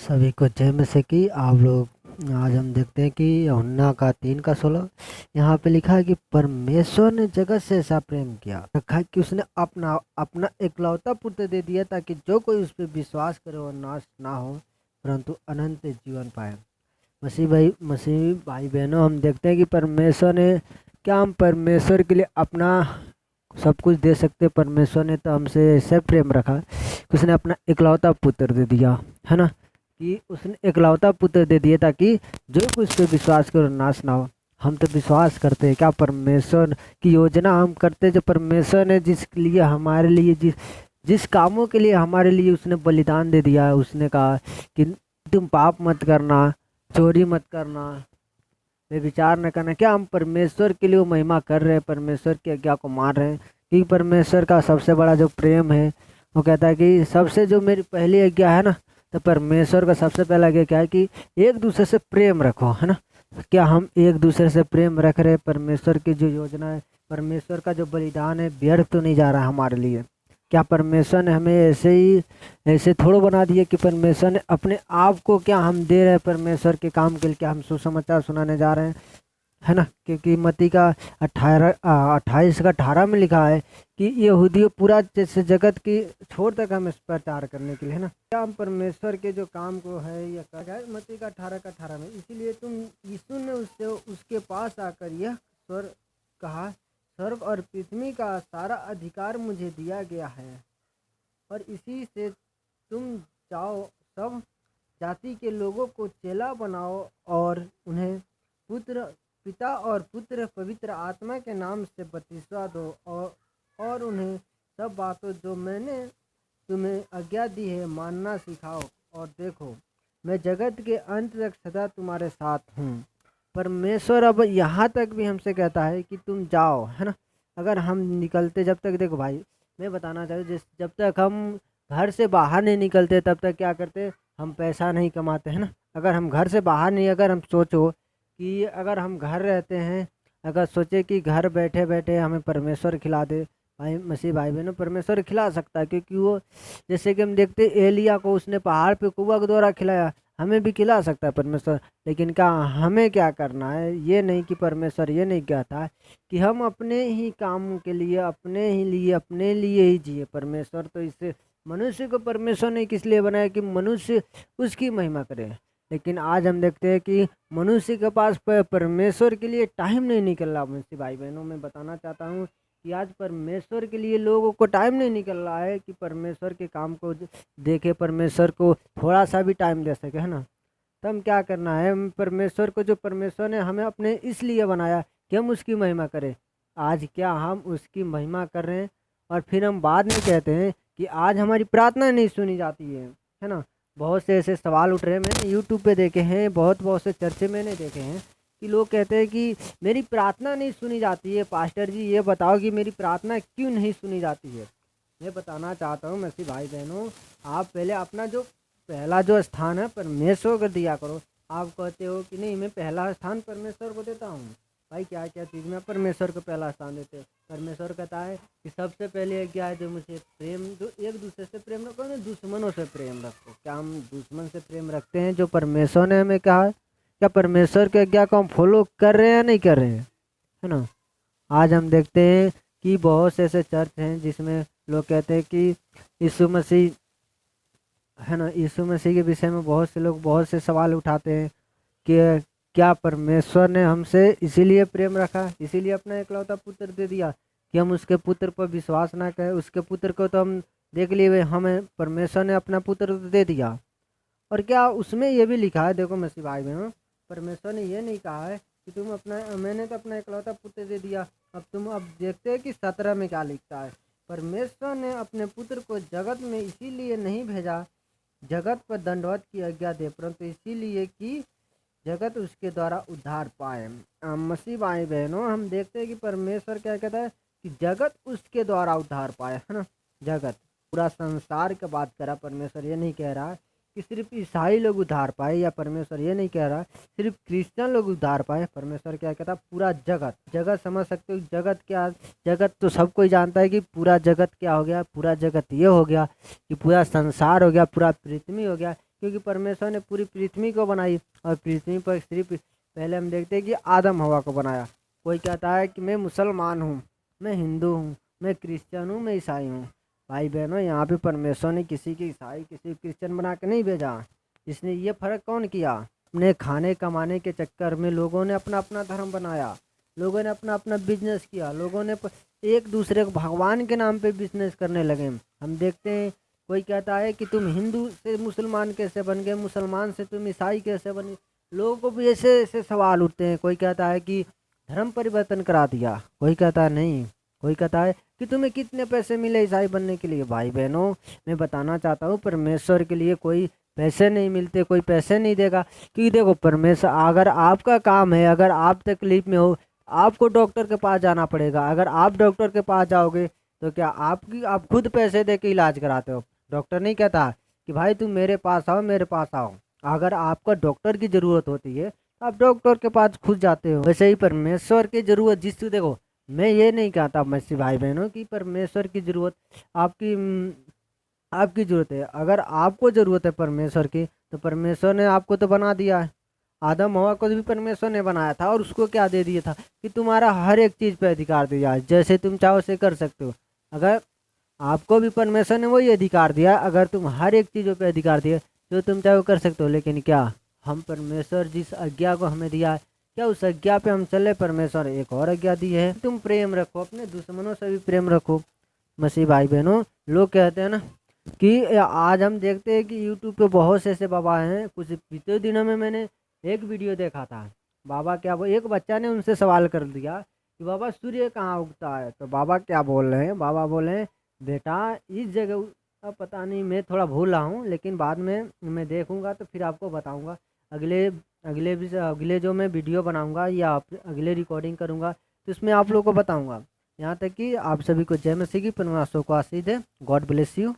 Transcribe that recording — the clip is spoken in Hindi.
सभी को जय मसीह की। आप लोग आज हम देखते हैं कि यूहन्ना का 3:16 यहाँ पे लिखा है कि परमेश्वर ने जगत से ऐसा प्रेम किया रखा है कि उसने अपना अपना एकलौता पुत्र दे दिया ताकि जो कोई उस पर विश्वास करे वो नाश ना हो परंतु अनंत जीवन पाए। मसीह भाई बहनों, हम देखते हैं कि परमेश्वर ने क्या हम परमेश्वर के लिए अपना सब कुछ दे सकते। परमेश्वर ने तो हमसे ऐसे प्रेम रखा कि उसने अपना एकलौता पुत्र दे दिया, है ना, कि उसने एकलौता पुत्र दे दिया ताकि जो कोई उस पर विश्वास करे नाश ना हो। हम तो विश्वास करते हैं क्या परमेश्वर की योजना हम करते हैं, जो परमेश्वर ने जिस लिए हमारे लिए जिस कामों के लिए हमारे लिए उसने बलिदान दे दिया है। उसने कहा कि तुम पाप मत करना, चोरी मत करना, विचार न करना। क्या हम परमेश्वर के लिए वो महिमा कर रहे हैं, परमेश्वर की आज्ञा को मान रहे हैं? कि परमेश्वर का सबसे बड़ा जो प्रेम है वो कहता है कि सबसे जो मेरी पहली आज्ञा है ना, तो परमेश्वर का सबसे पहला आज्ञा क्या है कि एक दूसरे से प्रेम रखो, है ना। क्या हम एक दूसरे से प्रेम रख रहे हैं? परमेश्वर की जो योजना है, परमेश्वर का जो बलिदान है व्यर्थ तो नहीं जा रहा है हमारे लिए? क्या परमेश्वर ने हमें ऐसे थोड़ा बना दिया कि परमेश्वर ने अपने आप को क्या हम दे रहे हैं परमेश्वर के काम के लिए? क्या हम सुसमाचार सुनाने जा रहे हैं, है ना। क्योंकि मत्ती का 28:18 में लिखा है कि यहूदियों पूरा जैसे जगत की छोर तक हम इस प्रचार करने के लिए, है ना। क्या हम परमेश्वर के जो काम को है या मत्ती का 18:18 में, इसीलिए तुम यीशु ने उसके पास आकर यह स्वर कहा, स्वर्ग और पृथ्वी का सारा अधिकार मुझे दिया गया है और इसी से तुम जाओ, सब जाति के लोगों को चेला बनाओ और उन्हें पिता और पुत्र पवित्र आत्मा के नाम से बपतिस्मा दो और उन्हें सब बातों जो मैंने तुम्हें आज्ञा दी है मानना सिखाओ। और देखो, मैं जगत के अंत तक सदा तुम्हारे साथ हूँ। परमेश्वर अब यहाँ तक भी हमसे कहता है कि तुम जाओ, है ना। अगर हम निकलते, जब तक, देखो भाई मैं बताना चाहूँ, जब तक हम घर से बाहर नहीं निकलते तब तक क्या करते, हम पैसा नहीं कमाते, है ना। अगर हम घर से बाहर नहीं, अगर हम सोचो कि अगर हम घर रहते हैं, अगर सोचे कि घर बैठे बैठे हमें परमेश्वर खिला दे, भाई मसीह भाई बहनों, परमेश्वर खिला सकता है। क्योंकि वो जैसे कि हम देखते एलिया को उसने पहाड़ पे कुआं के द्वारा खिलाया, हमें भी खिला सकता है परमेश्वर। लेकिन क्या हमें क्या करना है? ये नहीं कि परमेश्वर ये नहीं कहता है कि हम अपने ही काम के लिए अपने लिए ही जिए। परमेश्वर तो इससे मनुष्य को परमेश्वर ने किस लिए बनाया कि मनुष्य उसकी महिमा करे। लेकिन आज हम देखते हैं कि मनुष्य के पास परमेश्वर के लिए टाइम नहीं निकल रहा। मुझसे भाई बहनों, मैं बताना चाहता हूँ कि आज परमेश्वर के लिए लोगों को टाइम नहीं निकल रहा है कि परमेश्वर के काम को देखे, परमेश्वर को थोड़ा सा भी टाइम दे सके, है ना। तो हम क्या करना है, हम परमेश्वर को, जो परमेश्वर ने हमें अपने इसलिए बनाया कि हम उसकी महिमा करें, आज क्या हम उसकी महिमा कर रहे हैं? और फिर हम बाद में कहते हैं कि आज हमारी प्रार्थना नहीं सुनी जाती है ना। बहुत से ऐसे सवाल उठ रहे हैं, मैंने यूट्यूब पे देखे हैं, बहुत से चर्चे मैंने देखे हैं कि लोग कहते हैं कि मेरी प्रार्थना नहीं सुनी जाती है। पास्टर जी ये बताओ कि मेरी प्रार्थना क्यों नहीं सुनी जाती है? मैं बताना चाहता हूँ मसीह भाई बहनों, आप पहले अपना जो पहला जो स्थान है परमेश्वर को दिया करो। आप कहते हो कि नहीं, मैं पहला स्थान परमेश्वर को देता हूँ। भाई क्या क्या चीज़ में परमेश्वर को पहला स्थान देते हो? परमेश्वर कहता है कि सबसे पहले क्या है, जो मुझे प्रेम, जो एक दूसरे से प्रेम रखो ना, दुश्मनों से प्रेम रखो। क्या हम दुश्मन से प्रेम रखते हैं जो परमेश्वर ने हमें कहा है? क्या परमेश्वर की आज्ञा को हम फॉलो कर रहे हैं या नहीं कर रहे हैं, है ना। आज हम देखते हैं कि बहुत से ऐसे चर्च हैं जिसमें लोग कहते हैं कि यीशु मसीह, है ना, यीशु मसीह के विषय में बहुत से लोग बहुत से सवाल उठाते हैं कि क्या परमेश्वर ने हमसे इसीलिए प्रेम रखा, इसीलिए अपना एकलौता पुत्र दे दिया कि हम उसके पुत्र पर विश्वास ना करें? उसके पुत्र को तो हम देख लिए, हमें परमेश्वर ने अपना पुत्र तो दे दिया। और क्या उसमें ये भी लिखा है, देखो मसीह भाई बहनों, परमेश्वर ने ये नहीं कहा है कि तुम मैंने तो अपना एकलौता पुत्र दे दिया। अब देखते हैं कि 17 में क्या लिखता है। परमेश्वर ने अपने पुत्र को जगत में इसीलिए नहीं भेजा जगत पर दंडवत की आज्ञा दे, परंतु इसीलिए कि जगत उसके द्वारा उद्धार पाए। मसीह भाई बहनों, हम देखते हैं कि परमेश्वर क्या कहता है कि जगत उसके द्वारा उद्धार पाए, है ना। जगत, पूरा संसार की बात करा। परमेश्वर ये नहीं कह रहा कि सिर्फ ईसाई लोग उद्धार पाए, या परमेश्वर ये नहीं कह रहा सिर्फ क्रिश्चियन लोग उद्धार पाए। परमेश्वर क्या कहता है, पूरा जगत समझ सकते हो। जगत क्या, जगत तो सब कोई जानता है कि पूरा जगत क्या हो गया, पूरा जगत ये हो गया कि पूरा संसार हो गया, पूरा पृथ्वी हो गया। क्योंकि परमेश्वर ने पूरी पृथ्वी को बनाई और पृथ्वी पर सिर्फ पहले हम देखते हैं कि आदम हवा को बनाया। कोई कहता है कि मैं मुसलमान हूँ, मैं हिंदू हूँ, मैं क्रिश्चियन हूँ, मैं ईसाई हूँ। भाई बहनों, यहाँ पे परमेश्वर ने किसी के ईसाई किसी क्रिश्चियन बना के नहीं भेजा। इसने ये फ़र्क कौन किया? अपने खाने कमाने के चक्कर में लोगों ने अपना अपना धर्म बनाया, लोगों ने अपना अपना बिजनेस किया, लोगों ने एक दूसरे को भगवान के नाम पे बिजनेस करने लगे। हम देखते हैं कोई कहता है कि तुम हिंदू से मुसलमान कैसे बन गए, मुसलमान से तुम ईसाई कैसे बने। लोगों को भी ऐसे ऐसे सवाल उठते हैं। कोई कहता है कि धर्म परिवर्तन करा दिया, कोई कहता है नहीं, कोई कहता है कि तुम्हें कितने पैसे मिले ईसाई बनने के लिए। भाई बहनों, मैं बताना चाहता हूँ परमेश्वर के लिए कोई पैसे नहीं मिलते, कोई पैसे नहीं देगा। क्योंकि देखो, परमेश्वर अगर आपका काम है, अगर आप तकलीफ में हो, आपको डॉक्टर के पास जाना पड़ेगा। अगर आप डॉक्टर के पास जाओगे तो क्या आप खुद पैसे दे के इलाज कराते हो? डॉक्टर नहीं कहता कि भाई तुम मेरे पास आओ, मेरे पास आओ। अगर आपको डॉक्टर की ज़रूरत होती है तो आप डॉक्टर के पास खुद जाते हो। वैसे ही परमेश्वर की ज़रूरत देखो, मैं ये नहीं कहता मसीह भाई बहनों कि परमेश्वर की ज़रूरत आपकी ज़रूरत है। अगर आपको ज़रूरत है परमेश्वर की, तो परमेश्वर ने आपको तो बना दिया है। आदम हवा को भी परमेश्वर ने बनाया था और उसको क्या दे दिया था कि तुम्हारा हर एक चीज़ पे अधिकार दिया है, जैसे तुम चाहो उसे कर सकते हो। अगर आपको भी परमेश्वर ने वही अधिकार दिया, अगर तुम हर एक चीज़ों पे अधिकार दिए जो तुम चाहो कर सकते हो। लेकिन क्या हम परमेश्वर जिस आज्ञा को हमें दिया है, क्या उस आज्ञा पे हम चले? परमेश्वर एक और आज्ञा दी है, तुम प्रेम रखो, अपने दुश्मनों से भी प्रेम रखो। मसीह भाई बहनों, लोग कहते हैं ना कि आज हम देखते हैं कि यूट्यूब पे बहुत से ऐसे बाबा हैं। कुछ बीते दिनों में मैंने एक वीडियो देखा था। बाबा क्या एक बच्चा ने उनसे सवाल कर दिया कि बाबा सूर्य कहाँ उगता है? तो बाबा क्या बोल रहे हैं? बाबा बोले हैं बेटा इस जगह, अब पता नहीं, मैं थोड़ा भूल रहा हूँ, लेकिन बाद में मैं देखूँगा तो फिर आपको बताऊँगा। अगले जो मैं वीडियो बनाऊँगा या अगले रिकॉर्डिंग करूँगा तो उसमें आप लोगों को बताऊँगा। यहाँ तक कि आप सभी को जय मसीह की परमेश्वर को आशीष दे। God bless you.